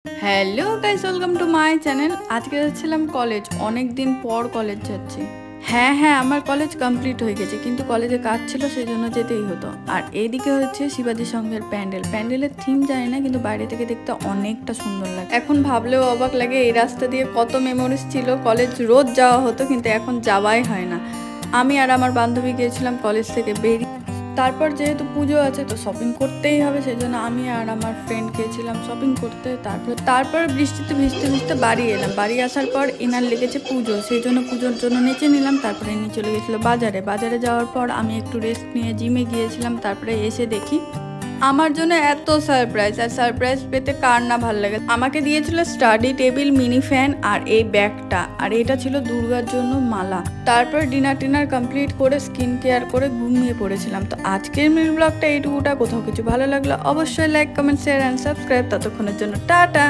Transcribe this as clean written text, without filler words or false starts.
Hello guys, welcome to my channel. আজকে যাচ্ছিলাম college, অনেক দিন পর কলেজ যাচ্ছি। হ্যাঁ, আমার কলেজ কমপ্লিট হয়ে গেছে, কিন্তু কলেজে কাজ ছিল, সেই জন্য যেতেই হতো। আর এইদিকে হচ্ছে শিবাজি সংঘের প্যান্ডেলের থিম জানি না, কিন্তু বাইরে থেকে দেখতে অনেকটা সুন্দর লাগে। এখন ভাবলেও অবাক লাগে এই রাস্তা দিয়ে কত মেমোরিজ ছিল। কলেজ রোজ যাওয়া হতো, কিন্তু এখন যাওয়াই হয় না। আমি আর আমার বান্ধবী গিয়েছিলাম কলেজ থেকে বেরিয়ে। তারপর যেহেতু পুজো আছে তো শপিং করতেই হবে, সেই জন্য আমি আর আমার ফ্রেন্ড গিয়েছিলাম শপিং করতে। তারপর বৃষ্টিতে ভিজতে ভিজতে বাড়ি এলাম। বাড়ি আসার পর এনার লেগেছে পুজো, সেই জন্য পুজোর জন্য নেচে নিলাম। তারপরে নিয়ে চলে গেছিলো বাজারে যাওয়ার পর আমি একটু রেস্ট নিয়ে জিমে গিয়েছিলাম। তারপরে এসে দেখি আমার জন্য এত সারপ্রাইজ, আর সারপ্রাইজ পেতে কার না ভালো লাগে। আমাকে দিয়েছিল স্টাডি টেবিল, মিনি ফ্যান আর এই ব্যাগটা, আর এটা ছিল দুর্গার জন্য মালা। তারপর ডিনার কমপ্লিট করে স্কিন কেয়ার করে ঘুমিয়ে পড়েছিলাম। তো আজকের মিনি ব্লগটা এইটুকুটা। কোথাও কিছু ভালো লাগলো অবশ্যই like, comment, share and subscribe. ততক্ষণের জন্য টাটা।